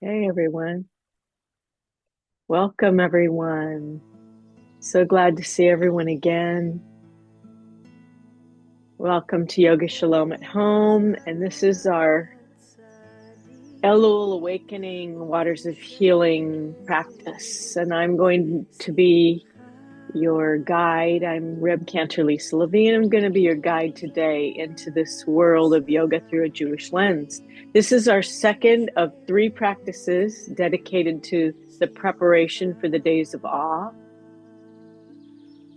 Hey everyone. Welcome everyone. So glad to see everyone again. Welcome to Yoga Shalom at Home. And this is our Elul Awakening Waters of Healing practice. And I'm going to be your guide. I'm Reb Cantor Lisa Levine. I'm going to be your guide today into this world of yoga through a Jewish lens. This is our second of 3 practices dedicated to the preparation for the days of awe.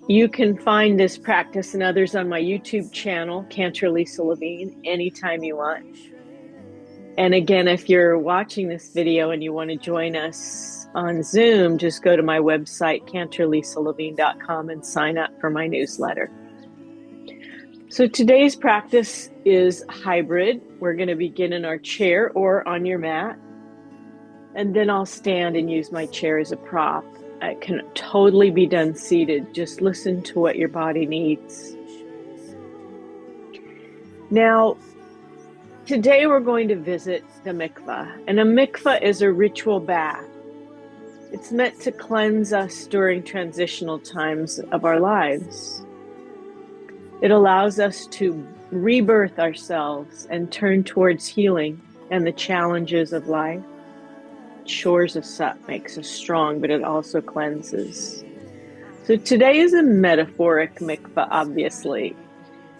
You can find this practice and others on my YouTube channel, Cantor Lisa Levine, anytime you want. And again, if you're watching this video and you want to join us on Zoom, just go to my website, cantorlisalevine.com, and sign up for my newsletter. So today's practice is hybrid. We're going to begin in our chair or on your mat. And then I'll stand and use my chair as a prop. It can totally be done seated. Just listen to what your body needs. Now, today we're going to visit the mikvah. And a mikvah is a ritual bath. It's meant to cleanse us during transitional times of our lives. It allows us to rebirth ourselves and turn towards healing and the challenges of life. Shores us up, makes us strong, but it also cleanses. So today is a metaphoric mikvah, obviously,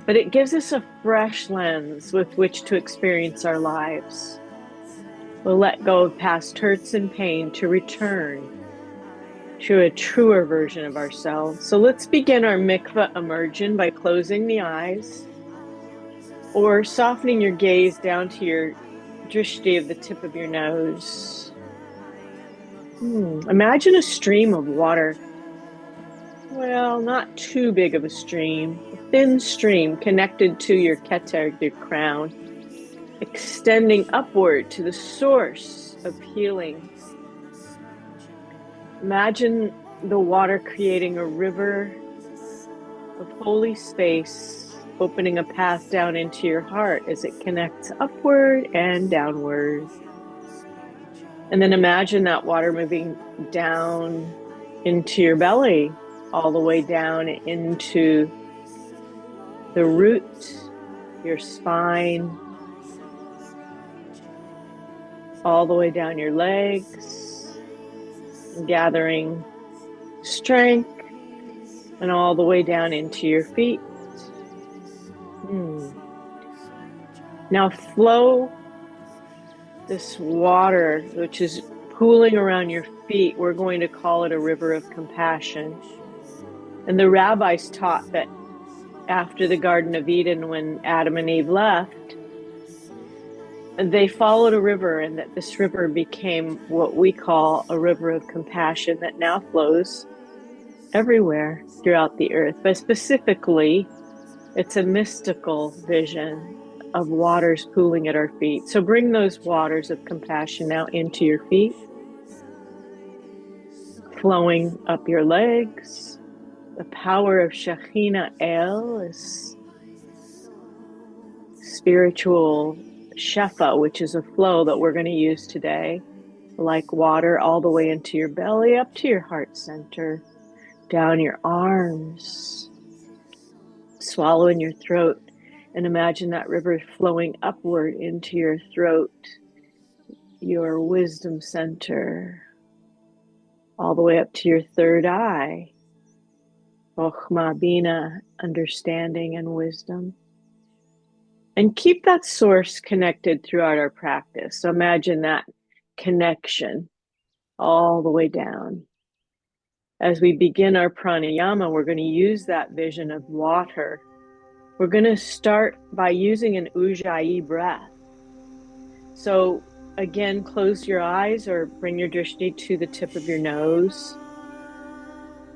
but it gives us a fresh lens with which to experience our lives. We'll let go of past hurts and pain to return to a truer version of ourselves. So let's begin our mikvah immersion by closing the eyes or softening your gaze down to your drishti of the tip of your nose. Imagine a stream of water. Well, not too big of a stream. A thin stream connected to your keter, your crown, extending upward to the source of healing. Imagine the water creating a river of holy space, opening a path down into your heart as it connects upward and downward. And then imagine that water moving down into your belly, all the way down into the root, your spine, all the way down your legs, gathering strength, and all the way down into your feet. Now flow this water, which is pooling around your feet. We're going to call it a river of compassion. And the rabbis taught that after the Garden of Eden, when Adam and Eve left, they followed a river, and that this river became what we call a river of compassion that now flows everywhere throughout the earth. But specifically, it's a mystical vision of waters pooling at our feet. So bring those waters of compassion now into your feet, flowing up your legs. The power of Shekhinah El is spiritual Shefa, which is a flow that we're going to use today, like water, all the way into your belly, up to your heart center, down your arms, swallow in your throat. And imagine that river flowing upward into your throat, your wisdom center, all the way up to your third eye, Chokhmah, Bina, understanding and wisdom. And keep that source connected throughout our practice. So imagine that connection all the way down. As we begin our pranayama, we're going to use that vision of water. We're going to start by using an ujjayi breath. So again, close your eyes or bring your drishti to the tip of your nose.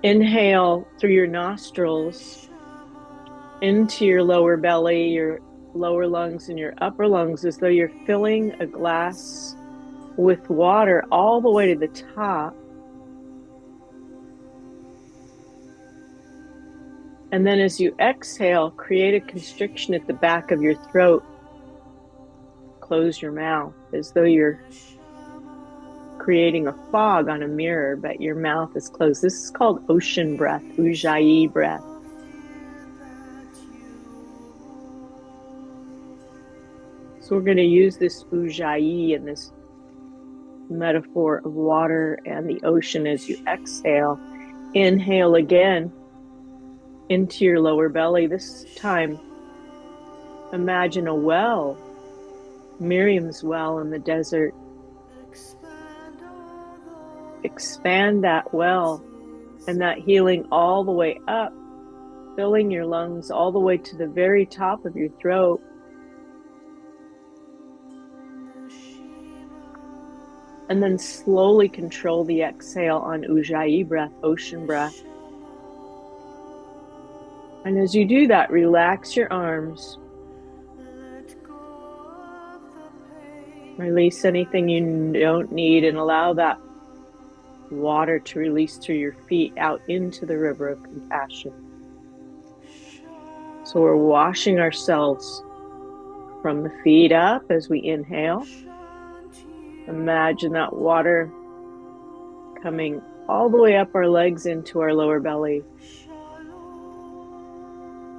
Inhale through your nostrils into your lower belly, your lower lungs, and your upper lungs, as though you're filling a glass with water all the way to the top. And then as you exhale, create a constriction at the back of your throat. Close your mouth as though you're creating a fog on a mirror, but your mouth is closed. This is called ocean breath, ujjayi breath. So we're going to use this ujjayi and this metaphor of water and the ocean as you exhale. Inhale again into your lower belly. This time, imagine a well, Miriam's well in the desert. Expand that well and that healing all the way up, filling your lungs all the way to the very top of your throat. And then slowly control the exhale on ujjayi breath, ocean breath. And as you do that, relax your arms. Release anything you don't need and allow that water to release through your feet out into the river of compassion. So we're washing ourselves from the feet up as we inhale. Imagine that water coming all the way up our legs into our lower belly,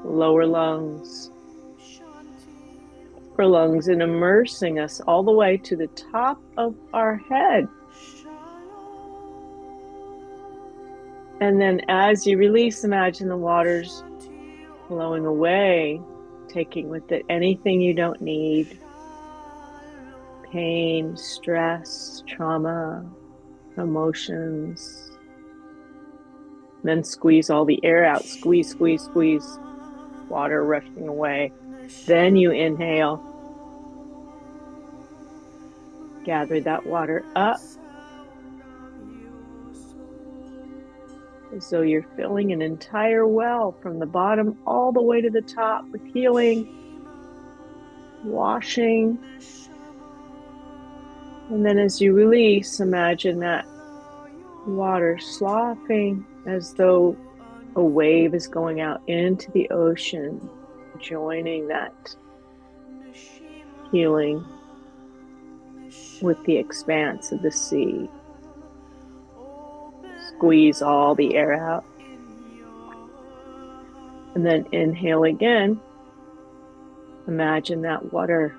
lower lungs, upper lungs, and immersing us all the way to the top of our head. And then as you release, imagine the water's flowing away, taking with it anything you don't need. Pain, stress, trauma, emotions. Then squeeze all the air out. Squeeze, squeeze, squeeze. Water rushing away. Then you inhale. Gather that water up as though you're filling an entire well from the bottom all the way to the top with healing, washing. And then as you release, imagine that water sloughing as though a wave is going out into the ocean, joining that healing with the expanse of the sea. Squeeze all the air out. And then inhale again. Imagine that water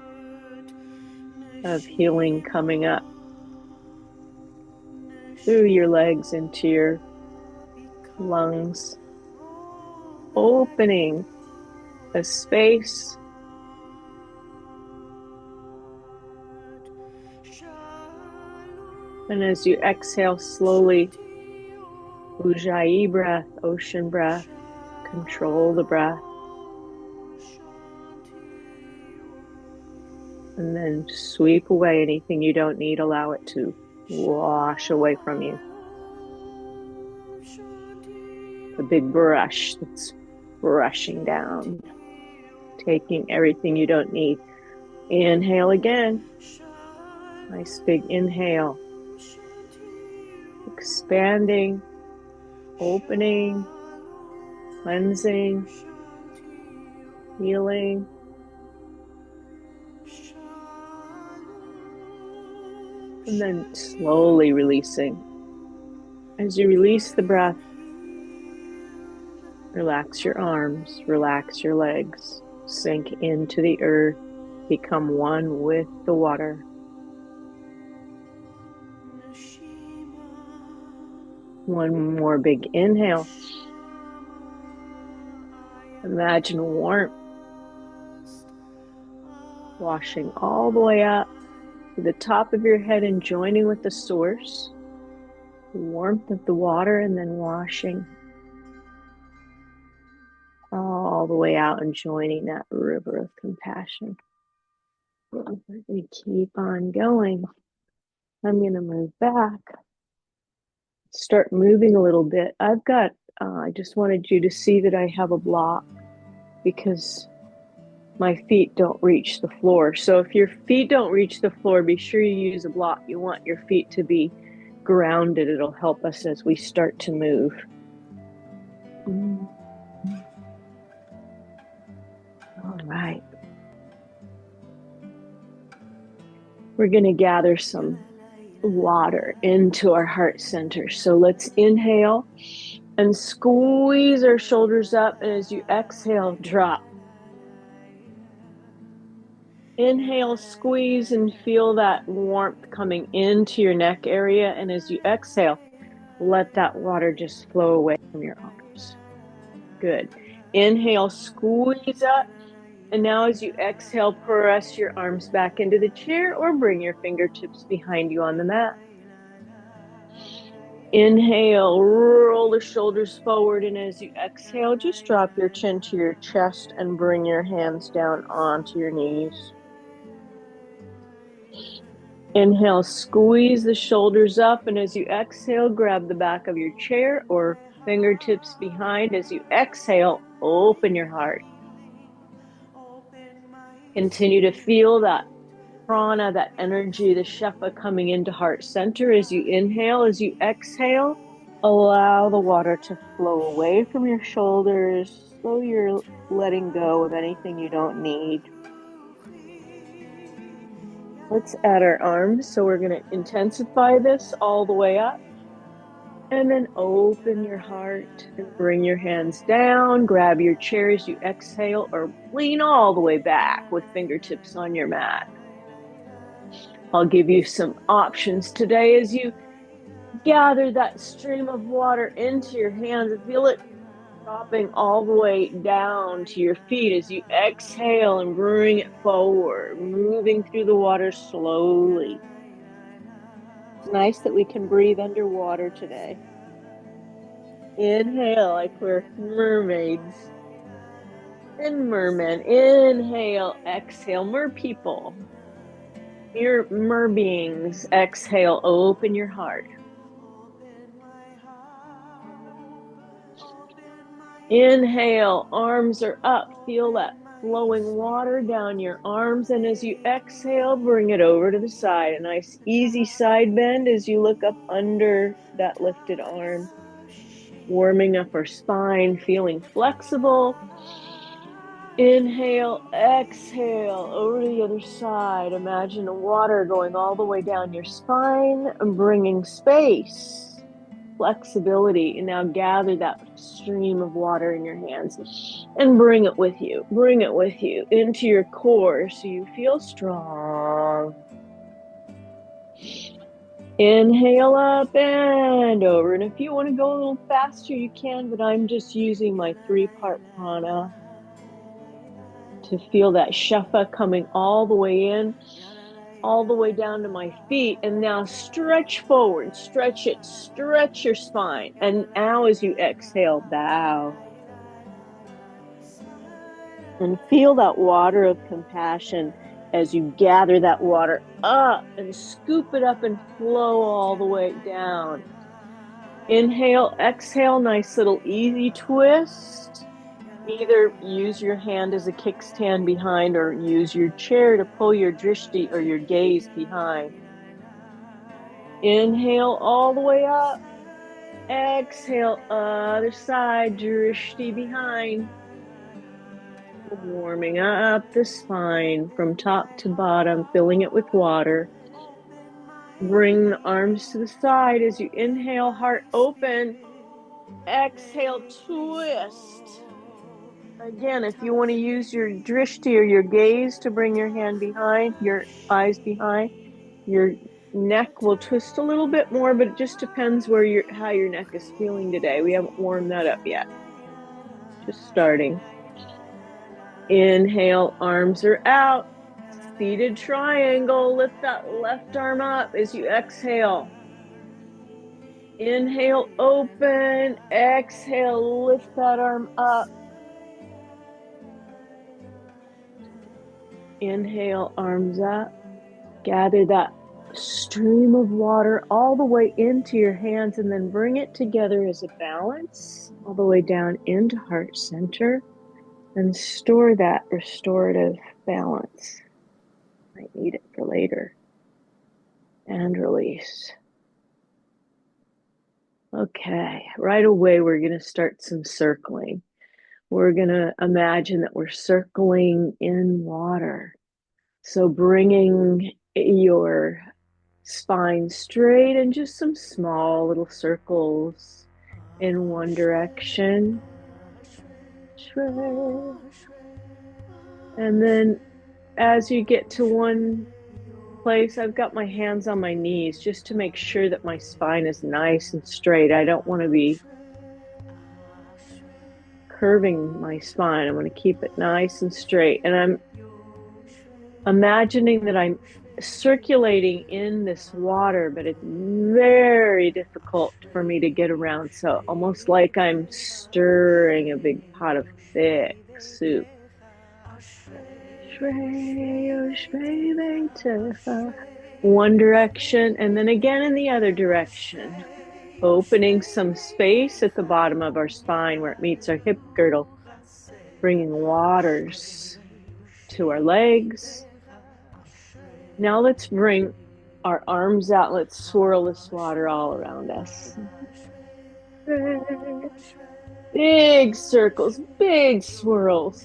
of healing coming up through your legs into your lungs, opening a space and as you exhale slowly, ujjayi breath, ocean breath, control the breath. And then sweep away anything you don't need, allow it to wash away from you. The big brush that's brushing down, taking everything you don't need. Inhale again. Nice big inhale. Expanding, opening, cleansing, healing. And then slowly releasing. As you release the breath, relax your arms, relax your legs, sink into the earth, become one with the water. One more big inhale. Imagine warmth washing all the way up to the top of your head and joining with the source, the warmth of the water, and then washing all the way out and joining that river of compassion. We're going to keep on going. I'm going to move back. Start moving a little bit. I just wanted you to see that I have a block because my feet don't reach the floor. So if your feet don't reach the floor, be sure you use a block. You want your feet to be grounded. It'll help us as we start to move. All right. We're going to gather some water into our heart center. So let's inhale and squeeze our shoulders up. And as you exhale, drop. Inhale, squeeze, and feel that warmth coming into your neck area. And as you exhale, let that water just flow away from your arms. Good. Inhale, squeeze up. And now as you exhale, press your arms back into the chair or bring your fingertips behind you on the mat. Inhale, roll the shoulders forward. And as you exhale, just drop your chin to your chest and bring your hands down onto your knees. Inhale, squeeze the shoulders up. And as you exhale, grab the back of your chair or fingertips behind. As you exhale, open your heart. Continue to feel that prana, that energy, the shefa coming into heart center as you inhale. As you exhale, allow the water to flow away from your shoulders, so you're letting go of anything you don't need. Let's add our arms. So we're going to intensify this all the way up. And then open your heart and bring your hands down. Grab your chair as you exhale or lean all the way back with fingertips on your mat. I'll give you some options today as you gather that stream of water into your hands and feel it dropping all the way down to your feet as you exhale and bring it forward, moving through the water slowly. It's nice that we can breathe underwater today. Inhale like we're mermaids and mermen. Inhale, exhale, merpeople. You're mer beings. Exhale, open your heart. Inhale, arms are up. Feel that flowing water down your arms. And as you exhale, bring it over to the side. A nice easy side bend as you look up under that lifted arm. Warming up our spine, feeling flexible. Inhale, exhale, over to the other side. Imagine the water going all the way down your spine and bringing space, flexibility. And now gather that stream of water in your hands and bring it with you. Bring it with you into your core so you feel strong. Inhale up and over. And if you want to go a little faster, you can, but I'm just using my 3-part prana to feel that shefa coming all the way in, all the way down to my feet. And now stretch forward, stretch it, stretch your spine. And now as you exhale, bow. And feel that water of compassion as you gather that water up and scoop it up and flow all the way down. Inhale, exhale, nice little easy twist. Either use your hand as a kickstand behind or use your chair to pull your drishti or your gaze behind. Inhale all the way up. Exhale, other side, drishti behind. Warming up the spine from top to bottom, filling it with water. Bring the arms to the side as you inhale, heart open. Exhale, twist. Again, if you want to use your drishti or your gaze to bring your hand behind, your eyes behind, your neck will twist a little bit more, but it just depends how your neck is feeling today. We haven't warmed that up yet. Just starting. Inhale, arms are out. Seated triangle. Lift that left arm up as you exhale. Inhale, open. Exhale, lift that arm up. Inhale, arms up. Gather that stream of water all the way into your hands and then bring it together as a balance all the way down into heart center and store that restorative balance. Might need it for later. And release. Okay, right away we're going to start some circling. We're going to imagine that we're circling in water. So bringing your Spine straight and just some small little circles in one direction. And then as you get to one place, I've got my hands on my knees just to make sure that my spine is nice and straight. I don't want to be curving my spine. I want to keep it nice and straight. And I'm imagining that I'm circulating in this water, but it's very difficult for me to get around. So almost like I'm stirring a big pot of thick soup. One direction and then again in the other direction, opening some space at the bottom of our spine where it meets our hip girdle, bringing waters to our legs. Now let's bring our arms out. Let's swirl this water all around us. Big circles, big swirls.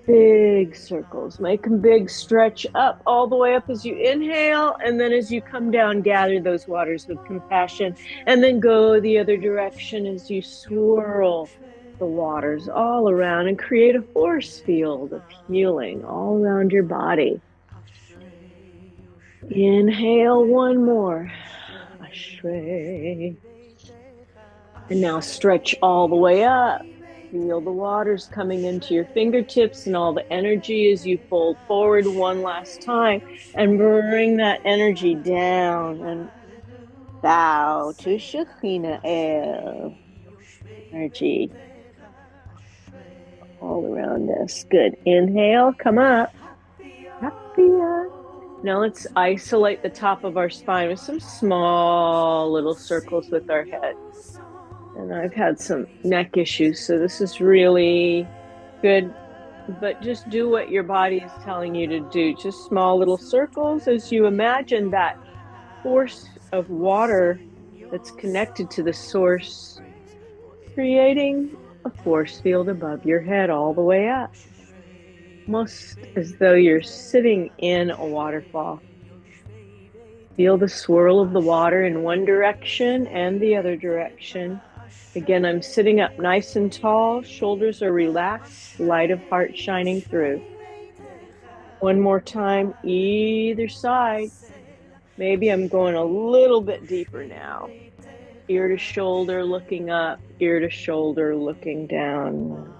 Big circles. Make them big, stretch up all the way up as you inhale. And then as you come down, gather those waters with compassion. And then go the other direction as you swirl the waters all around and create a force field of healing all around your body. Inhale one more. Ashrei. And now stretch all the way up. Feel the waters coming into your fingertips and all the energy as you fold forward one last time and bring that energy down and bow to Shekhinah El. Energy all around us. Good. Inhale, come up. Happier. Now let's isolate the top of our spine with some small little circles with our head. And I've had some neck issues, so this is really good. But just do what your body is telling you to do. Just small little circles as you imagine that force of water that's connected to the source, creating a force field above your head all the way up. Almost as though you're sitting in a waterfall. Feel the swirl of the water in one direction and the other direction. Again, I'm sitting up nice and tall, shoulders are relaxed, light of heart shining through. One more time, either side. Maybe I'm going a little bit deeper now. Ear to shoulder looking up, ear to shoulder looking down.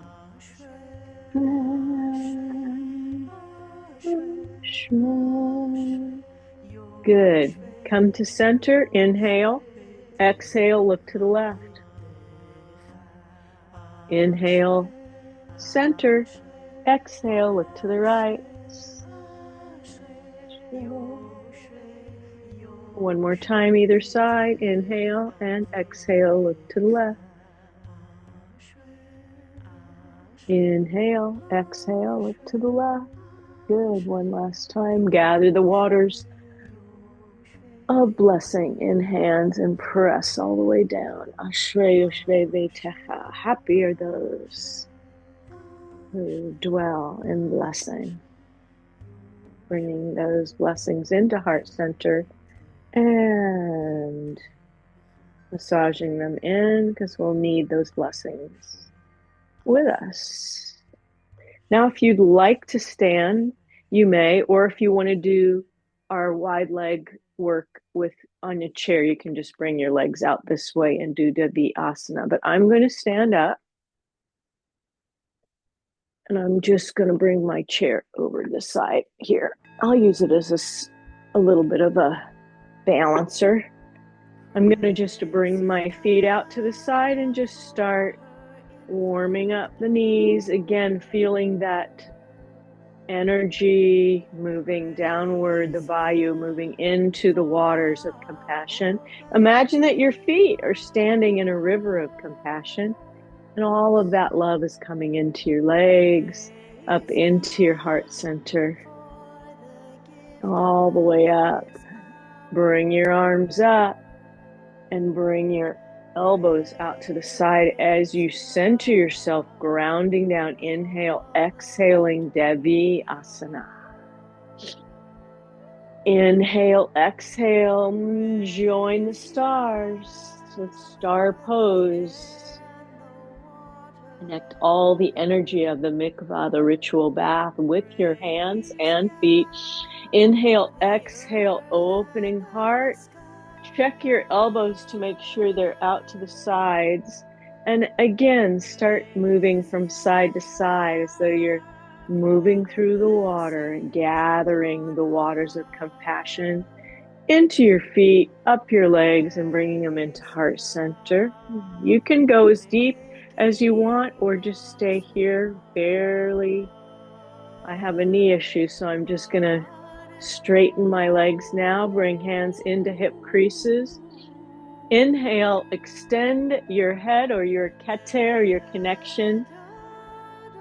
Good. Come to center, inhale, exhale, look to the left. Inhale, center, exhale, look to the right. One more time, either side, inhale and exhale, look to the left. Inhale, exhale, look to the left. Good. One last time, gather the waters of blessing in hands and press all the way down. Ashrei Yoshvei Veitecha. Happy are those who dwell in blessing. Bringing those blessings into heart center and massaging them in because we'll need those blessings with us. Now, if you'd like to stand, you may, or if you want to do our wide leg work with on your chair, you can just bring your legs out this way and do the asana. But I'm going to stand up and I'm just going to bring my chair over to the side here. I'll use it as a little bit of a balancer. I'm going to just bring my feet out to the side and just start warming up the knees. Again, feeling that energy moving downward, the vayu moving into the waters of compassion. Imagine that your feet are standing in a river of compassion, and all of that love is coming into your legs, up into your heart center, all the way up. Bring your arms up and bring your elbows out to the side as you center yourself, grounding down. Inhale, exhaling, Devi Asana. Inhale, exhale, join the stars with star pose. Connect all the energy of the mikvah, the ritual bath, with your hands and feet. Inhale, exhale, opening heart. Check your elbows to make sure they're out to the sides. And again, start moving from side to side as though you're moving through the water, gathering the waters of compassion into your feet, up your legs, and bringing them into heart center. You can go as deep as you want, or just stay here barely. I have a knee issue, so I'm just going to straighten my legs now. Bring hands into hip creases. Inhale, extend your head or your keter, your connection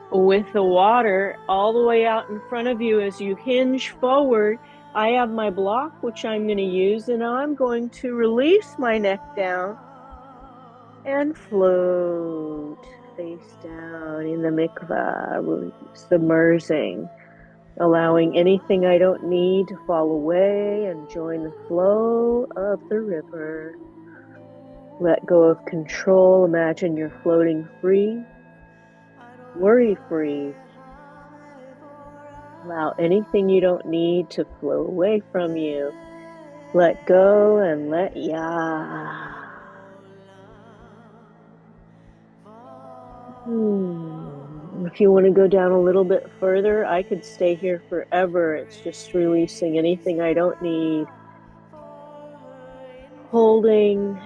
with the water all the way out in front of you as you hinge forward. I have my block, which I'm going to use, and I'm going to release my neck down and float face down in the mikvah, submersing, allowing anything I don't need to fall away and join the flow of the river. Let go of control. Imagine you're floating free, worry-free. Allow anything you don't need to flow away from you. Let go and let ya. If you want to go down a little bit further, I could stay here forever. It's just releasing anything I don't need. Holding,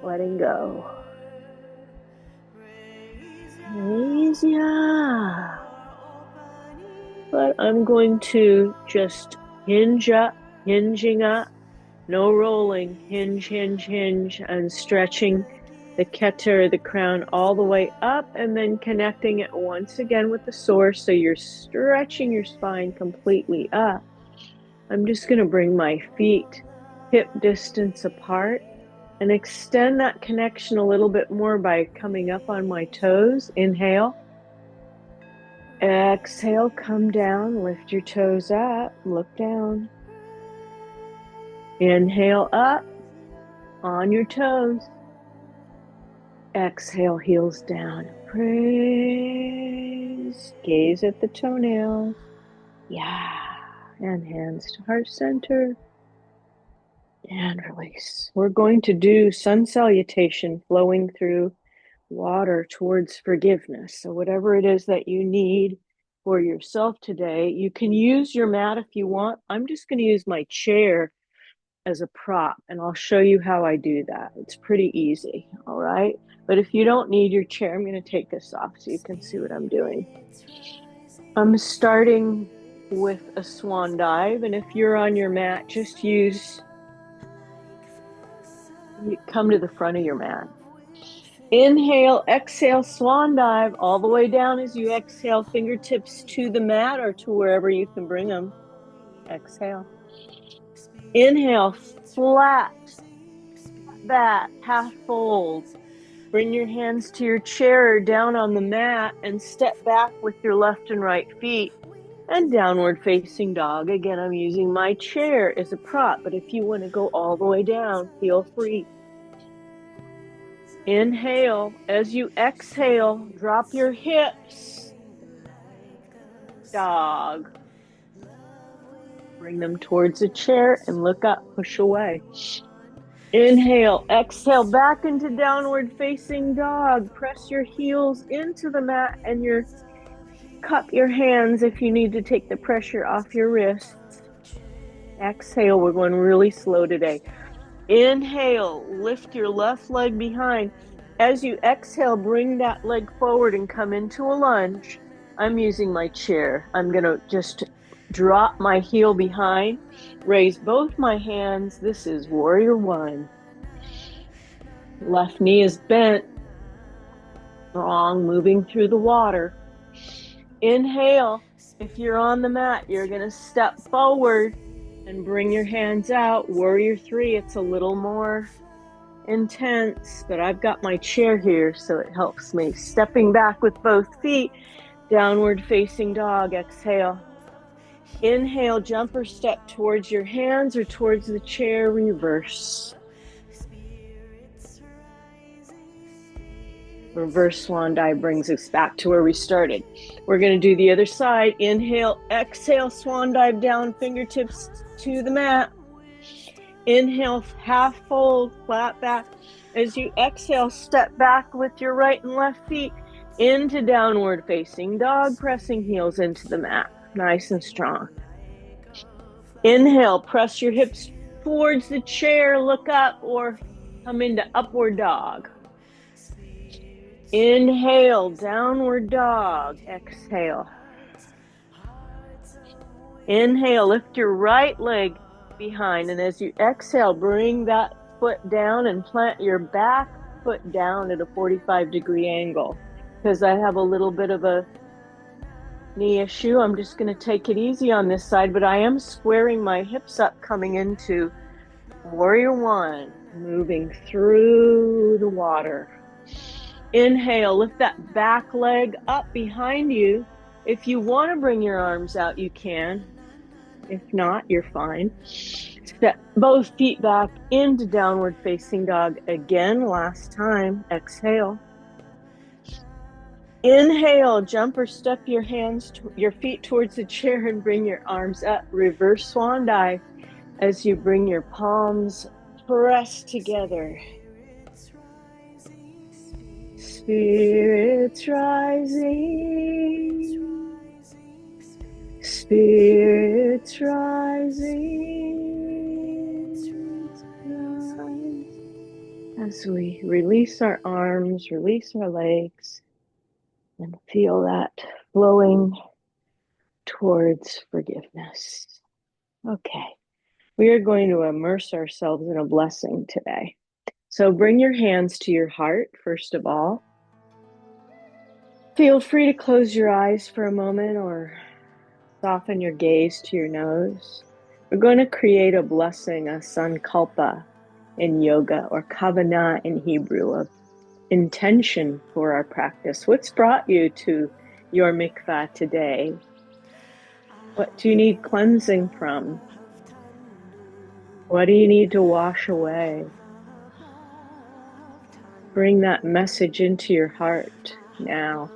letting go. Raise ya. But I'm going to just hinge up, hinging up, no rolling, hinge, hinge, hinge, and stretching the keter, the crown, all the way up, and then connecting it once again with the source, so you're stretching your spine completely up. I'm just going to bring my feet hip distance apart and extend that connection a little bit more by coming up on my toes. Inhale. Exhale, come down, lift your toes up, look down. Inhale up, on your toes. Exhale, heels down. Praise. Gaze at the toenails. Yeah. And hands to heart center. And release. We're going to do sun salutation, flowing through water towards forgiveness. So whatever it is that you need for yourself today, you can use your mat if you want. I'm just going to use my chair as a prop, and I'll show you how I do that. It's pretty easy, all right? But if you don't need your chair, I'm going to take this off so you can see what I'm doing. I'm starting with a swan dive, and if you're on your mat, just come to the front of your mat. Inhale, exhale, swan dive all the way down as you exhale, fingertips to the mat or to wherever you can bring them. Exhale. Inhale, flat back, half fold. Bring your hands to your chair or down on the mat and step back with your left and right feet and downward facing dog. Again, I'm using my chair as a prop, but if you want to go all the way down, feel free. Inhale. As you exhale, drop your hips. Dog. Bring them towards the chair and look up, push away. Inhale, exhale, back into downward facing dog. Press your heels into the mat and cup your hands if you need to take the pressure off your wrists. Exhale, we're going really slow today. Inhale, lift your left leg behind. As you exhale, bring that leg forward and come into a lunge. I'm using my chair. I'm going to just drop my heel behind, raise both my hands. This is warrior one. Left knee is bent. Strong, moving through the water. Inhale. If you're on the mat, you're going to step forward and bring your hands out. Warrior three, it's a little more intense, but I've got my chair here, so it helps me. Stepping back with both feet, downward facing dog. Exhale. Inhale, jump or step towards your hands or towards the chair, reverse. Reverse swan dive brings us back to where we started. We're going to do the other side. Inhale, exhale, swan dive down, fingertips to the mat. Inhale, half fold, flat back. As you exhale, step back with your right and left feet into downward facing dog, pressing heels into the mat. Nice and strong. Inhale, press your hips towards the chair, look up, or come into upward dog. Inhale, downward dog. Exhale. Inhale, lift your right leg behind, and as you exhale, bring that foot down and plant your back foot down at a 45-degree angle. Because I have a little bit of a knee issue, I'm just going to take it easy on this side, but I am squaring my hips up coming into warrior one, moving through the water. Inhale, lift that back leg up behind you. If you want to bring your arms out, you can. If not, you're fine. Step both feet back into downward facing dog again. Last time. Exhale. Inhale, jump or step your feet towards the chair and bring your arms up. Reverse swan dive as you bring your palms pressed together. Spirits rising. Spirits rising. As we release our arms, release our legs, and feel that flowing towards forgiveness. Okay, we are going to immerse ourselves in a blessing today. So bring your hands to your heart, first of all. Feel free to close your eyes for a moment or soften your gaze to your nose. We're going to create a blessing, a sankalpa in yoga, or kavanah in Hebrew, of intention for our practice. What's brought you to your mikvah today? What do you need cleansing from? What do you need to wash away? Bring that message into your heart now.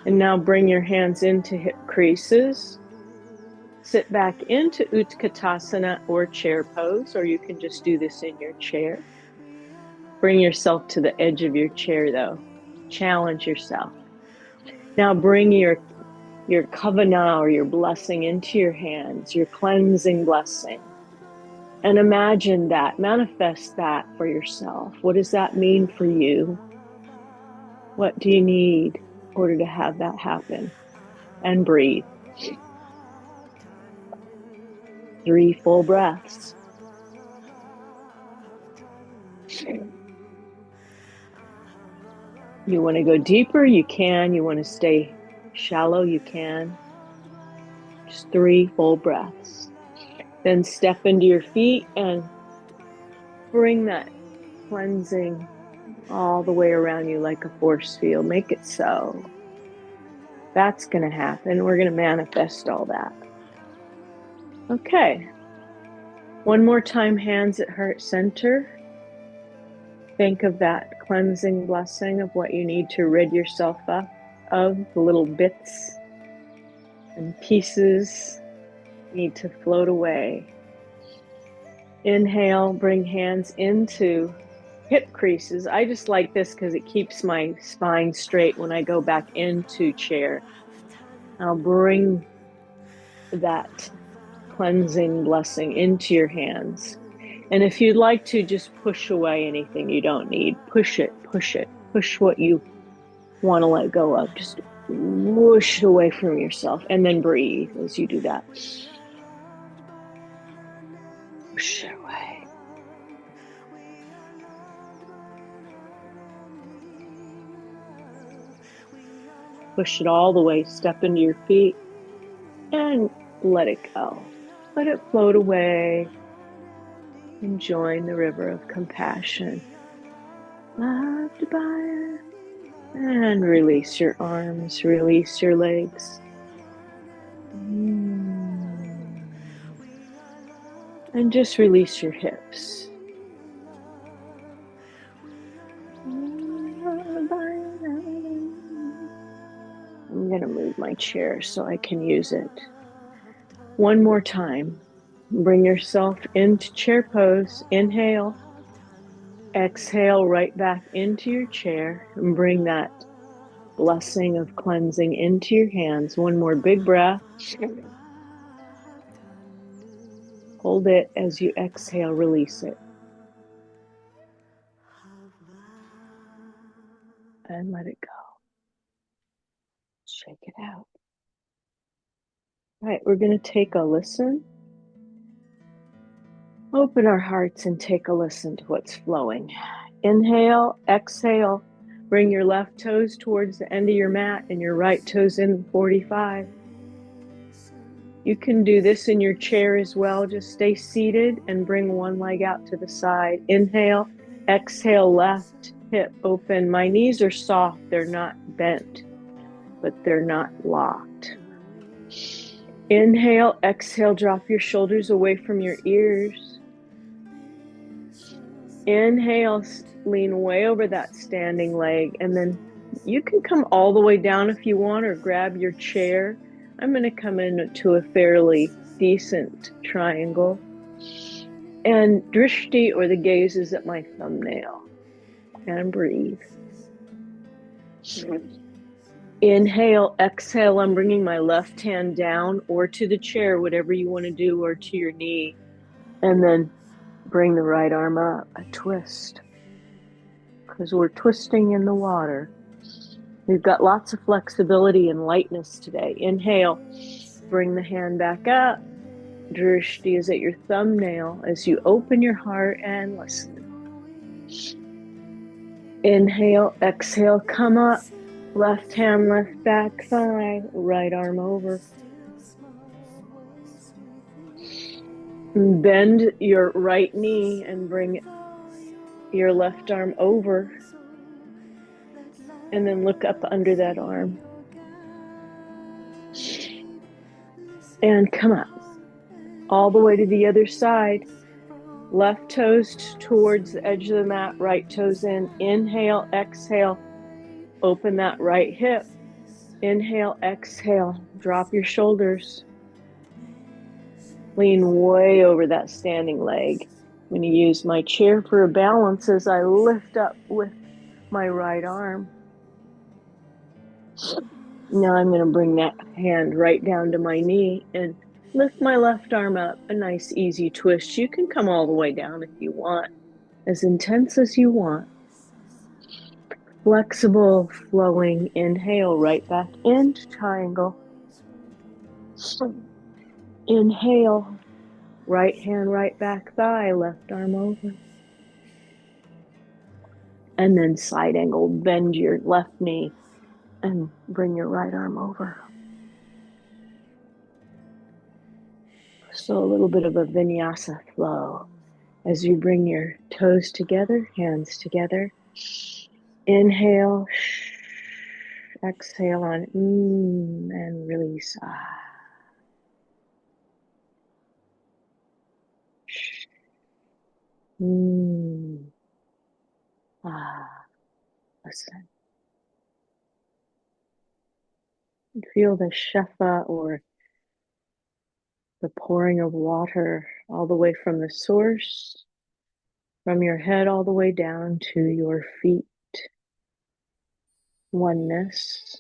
And now bring your hands into hip creases. Sit back into Utkatasana or chair pose, or you can just do this in your chair. Bring yourself to the edge of your chair though. Challenge yourself. Now bring your kavanah or your blessing into your hands, your cleansing blessing. And imagine that, manifest that for yourself. What does that mean for you? What do you need in order to have that happen? And breathe. 3 full breaths. You want to go deeper, you can. You want to stay shallow, you can. Just 3 full breaths. Then step into your feet and bring that cleansing all the way around you like a force field. Make it so. That's going to happen. We're going to manifest all that. Okay. One more time, hands at heart center. Think of that cleansing blessing of what you need to rid yourself of, the little bits and pieces need to float away. Inhale, bring hands into hip creases. I just like this because it keeps my spine straight when I go back into chair. I'll bring that cleansing blessing into your hands. And if you'd like to, just push away anything you don't need. Push it, push it. Push what you want to let go of. Just whoosh it away from yourself. And then breathe as you do that. Push it away. Push it all the way. Step into your feet and let it go. Let it float away and join the river of compassion. Loved by And release your arms, release your legs. And just release your hips. I'm going to move my chair so I can use it. One more time. Bring yourself into chair pose. Inhale. Exhale right back into your chair and bring that blessing of cleansing into your hands. One more big breath. Hold it as you exhale, release it. And let it go. Shake it out. All right, we're going to take a listen. Open our hearts and take a listen to what's flowing. Inhale, exhale. Bring your left toes towards the end of your mat and your right toes in 45. You can do this in your chair as well. Just stay seated and bring one leg out to the side. Inhale, exhale, left hip open. My knees are soft. They're not bent, but they're not locked. Inhale, exhale, drop your shoulders away from your ears. Inhale, lean way over that standing leg, and then you can come all the way down if you want, or grab your chair. I'm going to come into a fairly decent triangle. And drishti, or the gaze, is at my thumbnail. And breathe. Inhale, exhale. I'm bringing my left hand down or to the chair, whatever you want to do, or to your knee. And then bring the right arm up, a twist. Because we're twisting in the water. We've got lots of flexibility and lightness today. Inhale, bring the hand back up. Drishti is at your thumbnail as you open your heart and listen. Inhale, exhale, come up. Left hand, left back thigh, right arm over. Bend your right knee and bring your left arm over. And then look up under that arm. And come up. All the way to the other side. Left toes towards the edge of the mat, right toes in. Inhale, exhale. Open that right hip. Inhale, exhale. Drop your shoulders. Lean way over that standing leg. I'm going to use my chair for a balance as I lift up with my right arm. Now I'm going to bring that hand right down to my knee and lift my left arm up. A nice easy twist. You can come all the way down if you want. As intense as you want. Flexible, flowing. Inhale, right back into triangle. Inhale, right hand, right back thigh, left arm over. And then side angle, bend your left knee and bring your right arm over. So a little bit of a vinyasa flow as you bring your toes together, hands together. Inhale, exhale on and release. Listen. Feel the shefa, or the pouring of water, all the way from the source, from your head all the way down to your feet. Oneness,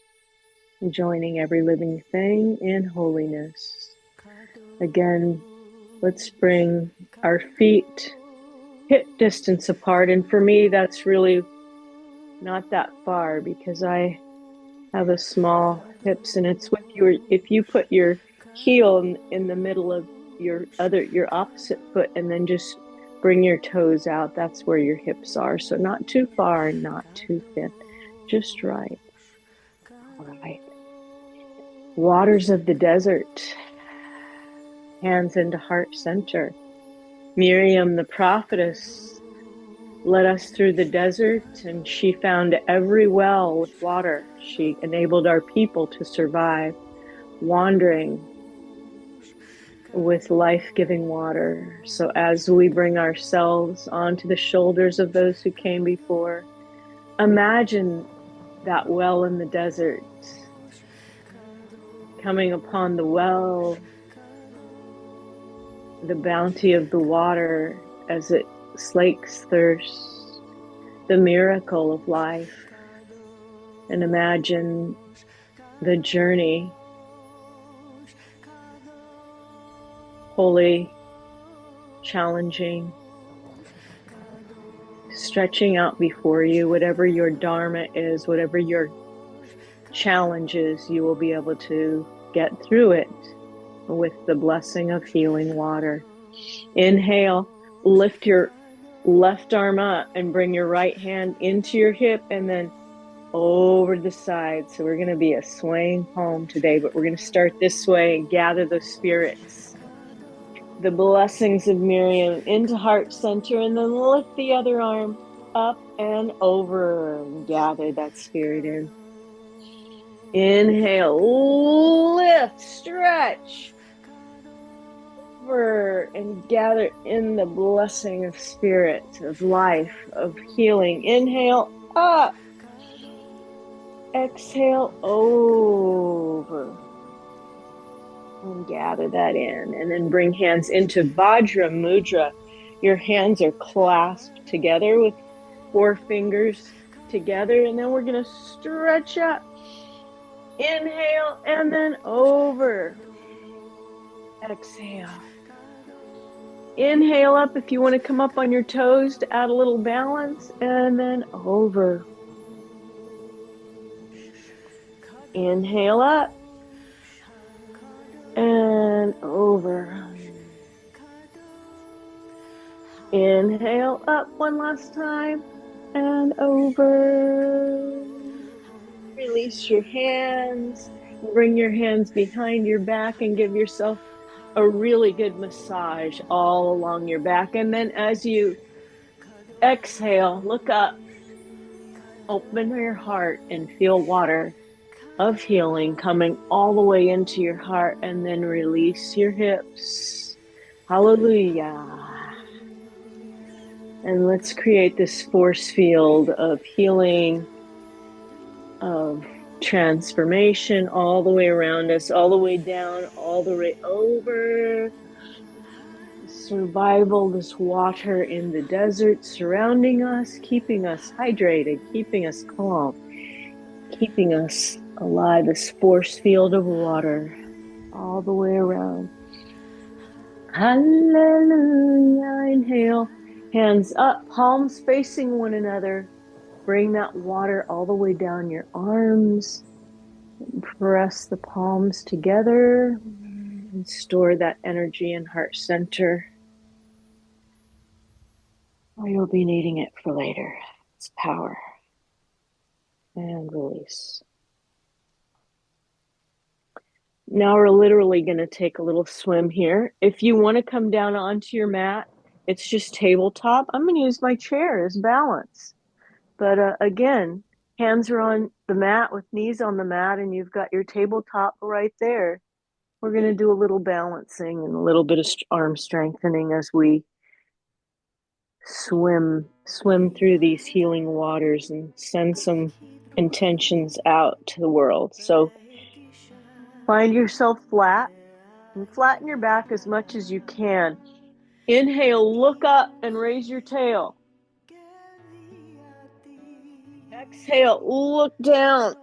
joining every living thing in holiness. Again, let's bring our feet hip distance apart. And for me, that's really not that far because I have a small hips, and it's with your, if you put your heel in the middle of your opposite foot and then just bring your toes out, that's where your hips are. So not too far and not too thin, just right. All right. Waters of the desert, hands into heart center. Miriam, the prophetess, led us through the desert, and she found every well with water. She enabled our people to survive, wandering with life-giving water. So as we bring ourselves onto the shoulders of those who came before, imagine that well in the desert, coming upon the well, the bounty of the water as it slakes thirst, the miracle of life. And imagine the journey, holy, challenging, stretching out before you. Whatever your dharma is, whatever your challenge is, you will be able to get through it with the blessing of healing water. Inhale, lift your left arm up and bring your right hand into your hip and then over the side. So we're going to be a swaying palm today, but we're going to start this way and gather those spirits, the blessings of Miriam into heart center, and then lift the other arm up and over and gather that spirit in. Inhale, lift, stretch, over and gather in the blessing of spirit, of life, of healing. Inhale, up. Exhale, over. And gather that in. And then bring hands into Vajra Mudra. Your hands are clasped together with 4 fingers together. And then we're going to stretch up. Inhale and then over. Exhale. Inhale up if you want to come up on your toes to add a little balance. And then over. Inhale up. And over. Inhale up one last time. And over. Release your hands. Bring your hands behind your back and give yourself a really good massage all along your back. And then as you exhale, look up. Open your heart and feel water of healing coming all the way into your heart, and then release your hips. Hallelujah. And let's create this force field of healing, of transformation all the way around us, all the way down, all the way over. Survival, this water in the desert surrounding us, keeping us hydrated, keeping us calm, keeping us alive, this force field of water all the way around. Hallelujah. Inhale, hands up, palms facing one another. Bring that water all the way down your arms. Press the palms together and store that energy in heart center. Or you'll be needing it for later. It's power. And release. Now we're literally going to take a little swim here. If you want to come down onto your mat, it's just tabletop. I'm going to use my chair as balance. But again, hands are on the mat with knees on the mat, and you've got your tabletop right there. We're going to do a little balancing and a little bit of arm strengthening as we swim through these healing waters and send some intentions out to the world. So find yourself flat and flatten your back as much as you can. Inhale, look up and raise your tail. Exhale, look down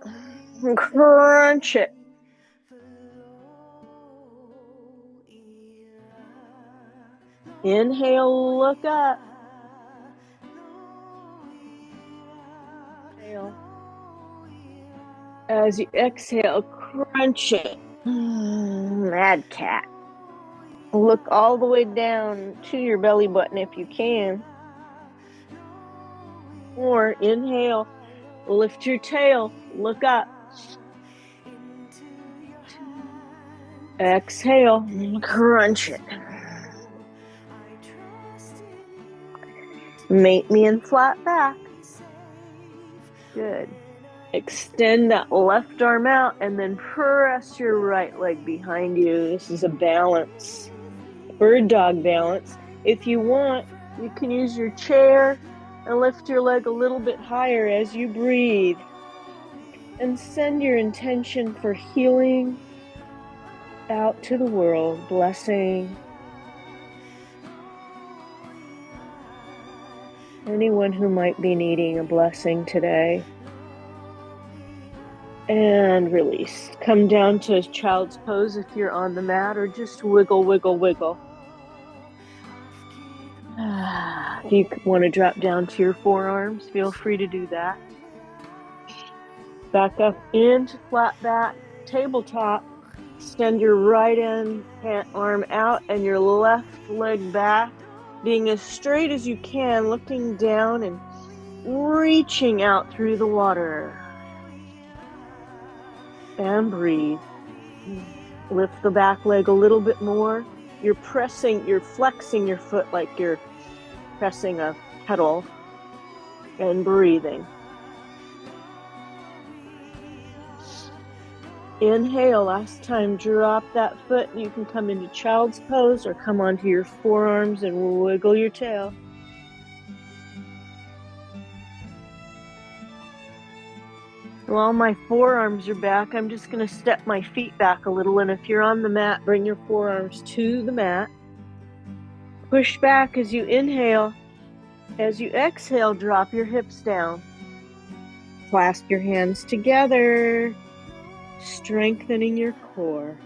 and crunch it. Inhale, look up. Exhale. As you exhale, crunch it. Mad cat. Look all the way down to your belly button if you can. Or inhale, lift your tail, look up. Exhale, crunch it. Meet me in flat back. Good. Extend that left arm out and then press your right leg behind you. This is a balance, bird dog balance. If you want, you can use your chair and lift your leg a little bit higher as you breathe. And send your intention for healing out to the world, blessing anyone who might be needing a blessing today. And release. Come down to child's pose if you're on the mat, or just wiggle, wiggle, wiggle. If you want to drop down to your forearms, feel free to do that. Back up into flat back, tabletop. Extend your right arm out and your left leg back, being as straight as you can, looking down and reaching out through the water. And breathe. Lift the back leg a little bit more. You're flexing your foot like you're pressing a pedal, and breathing. Inhale, last time, drop that foot. You can come into child's pose or come onto your forearms and wiggle your tail. While my forearms are back, I'm just going to step my feet back a little. And if you're on the mat, bring your forearms to the mat. Push back as you inhale. As you exhale, drop your hips down. Clasp your hands together, strengthening your core.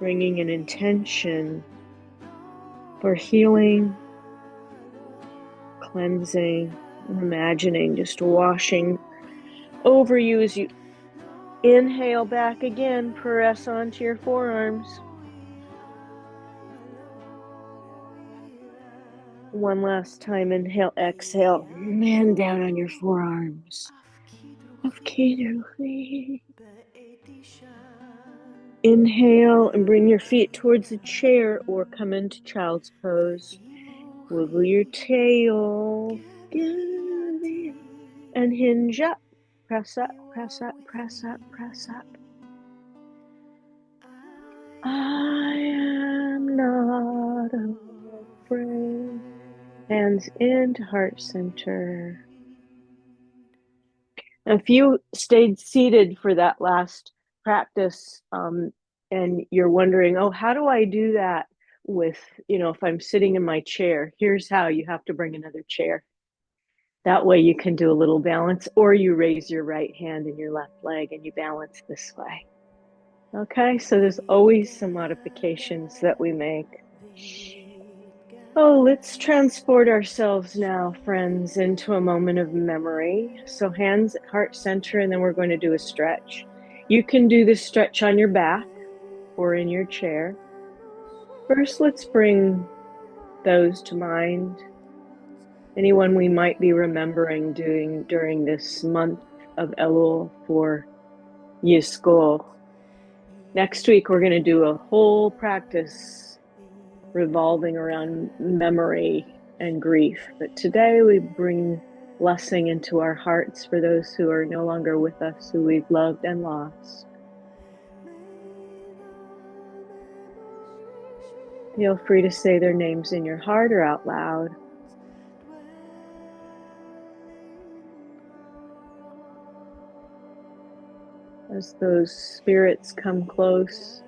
Bringing an intention for healing, cleansing, imagining, just washing over you as you inhale back again. Press onto your forearms. One last time, inhale, exhale, and down on your forearms. Inhale and bring your feet towards the chair or come into child's pose. Wiggle your tail and hinge up. Press up, press up, press up, press up. I am not afraid. Hands into heart center. If you stayed seated for that last practice, and you're wondering, oh, how do I do that with, if I'm sitting in my chair? Here's how: you have to bring another chair. That way you can do a little balance, or you raise your right hand and your left leg and you balance this way. Okay, so there's always some modifications that we make. Oh, let's transport ourselves now, friends, into a moment of memory. So hands at heart center, and then we're going to do a stretch. You can do this stretch on your back or in your chair. First, let's bring those to mind. Anyone we might be remembering doing during this month of Elul for Yizkor. Next week, we're going to do a whole practice revolving around memory and grief. But today we bring blessing into our hearts for those who are no longer with us, who we've loved and lost. Feel free to say their names in your heart or out loud. As those spirits come close,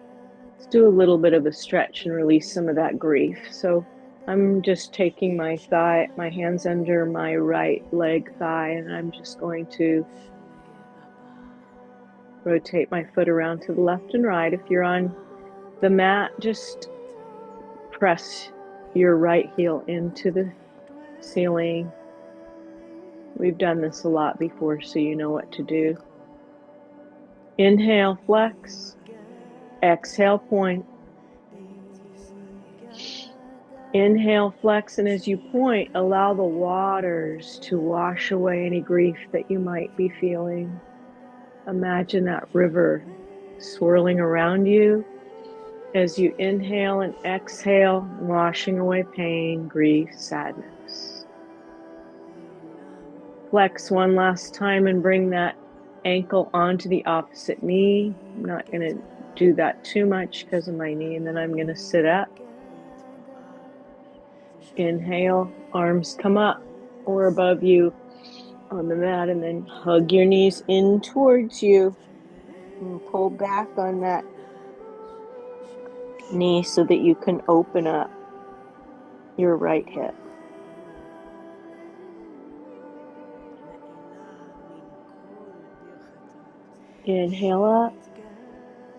let's do a little bit of a stretch and release some of that grief. So I'm just taking my hands under my right leg thigh, and I'm just going to rotate my foot around to the left and right. If you're on the mat, just press your right heel into the ceiling. We've done this a lot before, so you know what to do. Inhale, flex. Exhale, point. Inhale, flex, and as you point, allow the waters to wash away any grief that you might be feeling. Imagine that river swirling around you as you inhale and exhale, washing away pain, grief, sadness. Flex one last time and bring that ankle onto the opposite knee. I'm not going to do that too much because of my knee, and then I'm going to sit up. Inhale, arms come up or above you on the mat, and then hug your knees in towards you and pull back on that knee so that you can open up your right hip. Inhale up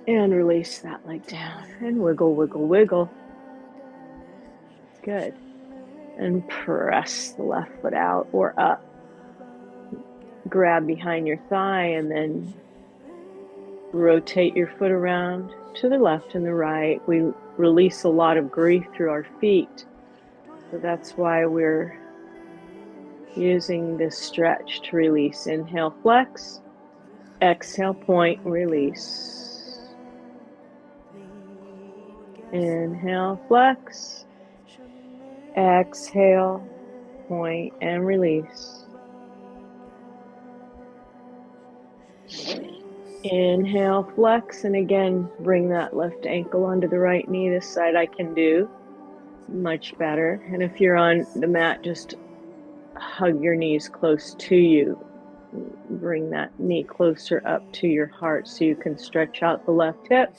and release that leg down and wiggle, wiggle, wiggle. Good. And press the left foot out or up. Grab behind your thigh and then rotate your foot around to the left and the right. We release a lot of grief through our feet. So that's why we're using this stretch to release. Inhale, flex. Exhale, point, release. Inhale, flex. Exhale, point, and release. Inhale, flex, and again, bring that left ankle onto the right knee. This side I can do much better. And if you're on the mat, just hug your knees close to you. Bring that knee closer up to your heart so you can stretch out the left hip.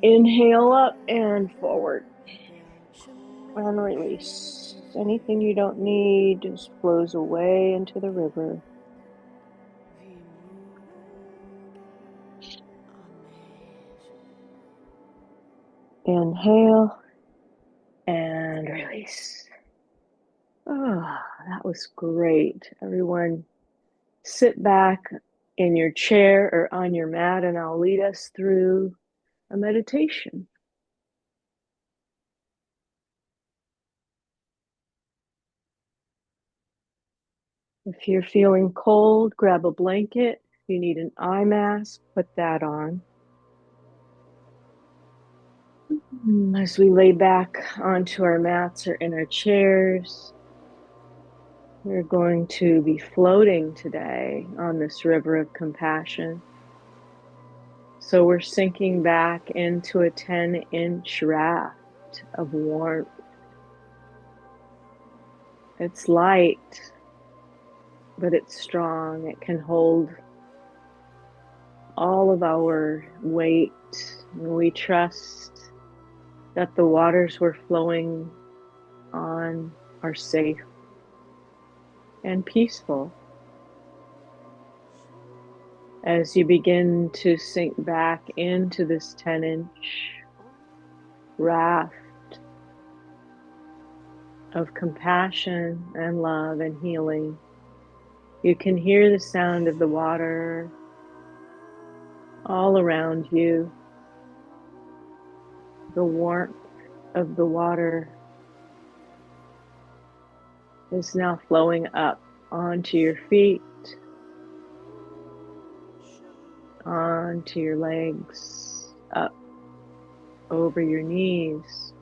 Inhale up and forward. And release. Anything you don't need just flows away into the river. Inhale and release. Oh, that was great. Everyone, sit back in your chair or on your mat, and I'll lead us through a meditation. If you're feeling cold, grab a blanket. If you need an eye mask, put that on. As we lay back onto our mats or in our chairs, we're going to be floating today on this river of compassion. So we're sinking back into a 10-inch raft of warmth. It's light, but it's strong. It can hold all of our weight. And we trust that the waters we're flowing on are safe and peaceful. As you begin to sink back into this 10-inch raft of compassion and love and healing, you can hear the sound of the water all around you. The warmth of the water is now flowing up onto your feet, onto your legs, up over your knees,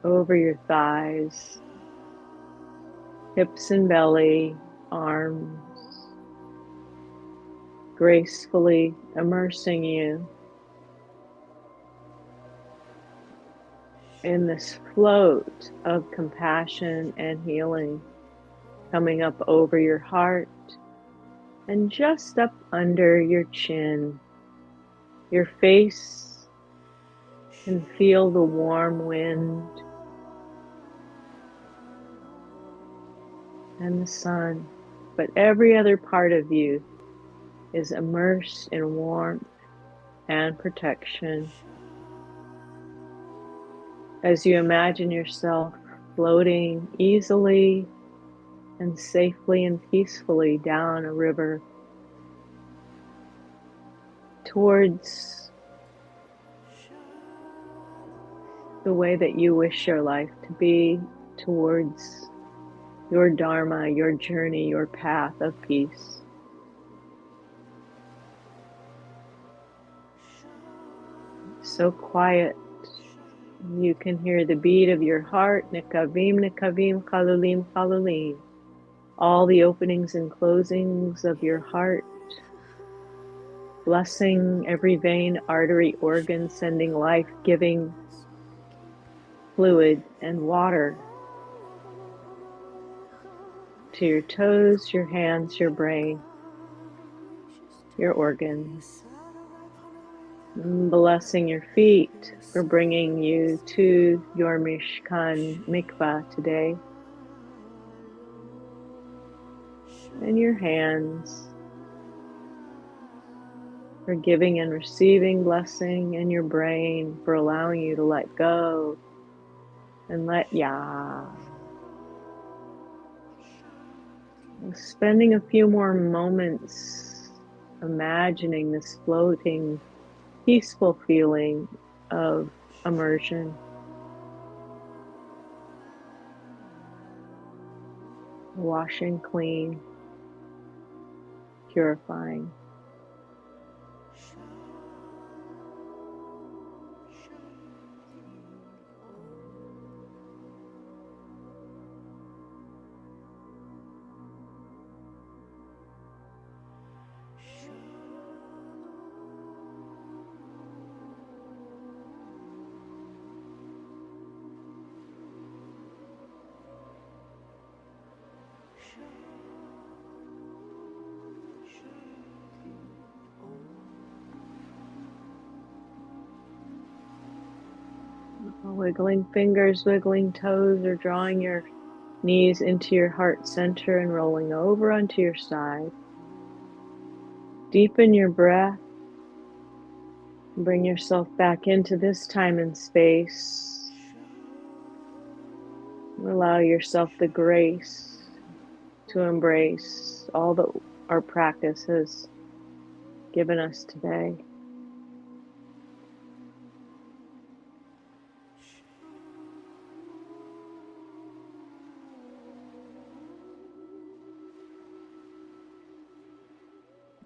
over your thighs, hips and belly, arms, gracefully immersing you in this float of compassion and healing, coming up over your heart and just up under your chin. Your face can feel the warm wind and the sun, but every other part of you is immersed in warmth and protection. As you imagine yourself floating easily and safely and peacefully down a river towards the way that you wish your life to be, towards your dharma, your journey, your path of peace. So quiet You can hear the beat of your heart, nikavim, nikavim, chalulim, chalulim. All the openings and closings of your heart, blessing every vein, artery, organ, sending life-giving fluid and water to your toes, your hands, your brain, your organs. Blessing your feet for bringing you to your Mishkan Mikvah today. And your hands for giving and receiving blessing, and your brain for allowing you to let go and let ya. Spending a few more moments imagining this floating, peaceful feeling of immersion. Washing clean, purifying. Wiggling fingers, wiggling toes, or drawing your knees into your heart center and rolling over onto your side. Deepen your breath. Bring yourself back into this time and space. Allow yourself the grace to embrace all that our practice has given us today.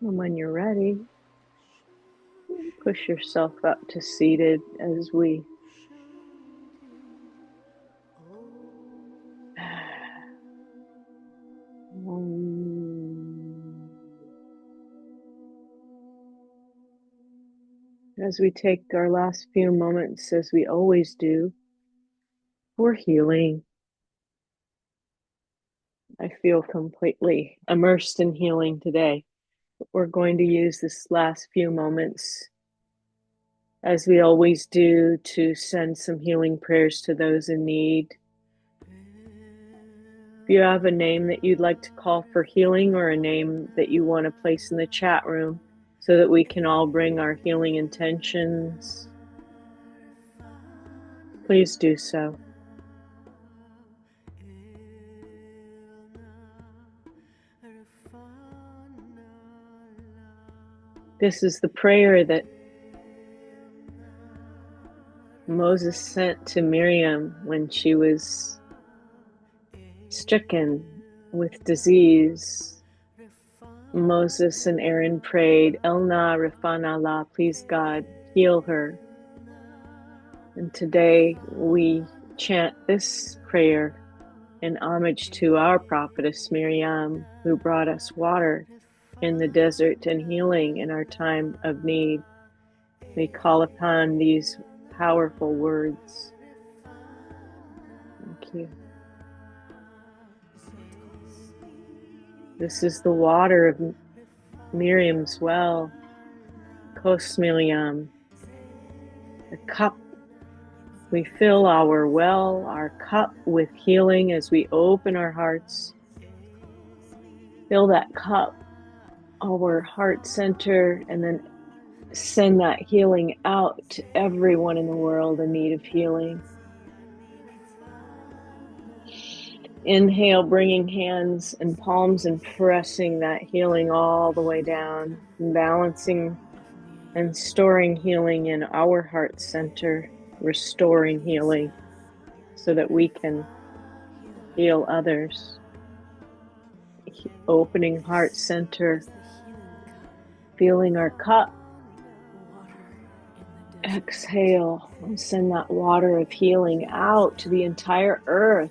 And when you're ready, push yourself up to seated as we take our last few moments, as we always do, for healing. I feel completely immersed in healing today. We're going to use this last few moments, as we always do, to send some healing prayers to those in need. If you have a name that you'd like to call for healing, or a name that you want to place in the chat room so that we can all bring our healing intentions, please do so. This is the prayer that Moses sent to Miriam when she was stricken with disease. Moses and Aaron prayed, Elna Rifana La, please God, heal her. And today we chant this prayer in homage to our prophetess Miriam, who brought us water in the desert and healing in our time of need. We call upon these powerful words. Thank you. This is the water of Miriam's well, Kos Miriam, the cup. We fill our well, our cup, with healing as we open our hearts. Fill that cup, our heart center, and then send that healing out to everyone in the world in need of healing. Inhale, bringing hands and palms and pressing that healing all the way down, balancing and storing healing in our heart center, restoring healing so that we can heal others. Opening heart center, feeling our cup, Exhale and send that water of healing out to the entire earth,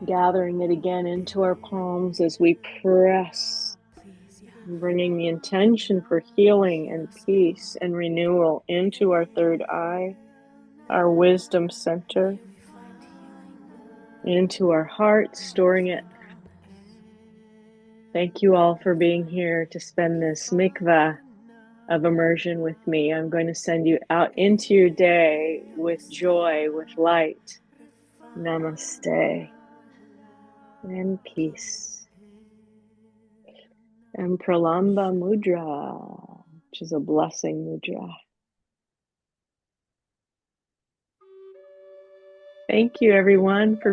gathering it again into our palms as we press, bringing the intention for healing and peace and renewal into our third eye, our wisdom center, into our heart, storing it. Thank you all for being here to spend this mikvah of immersion with me. I'm going to send you out into your day with joy, with light. Namaste and peace. And Pralamba Mudra, which is a blessing mudra. Thank you, everyone, for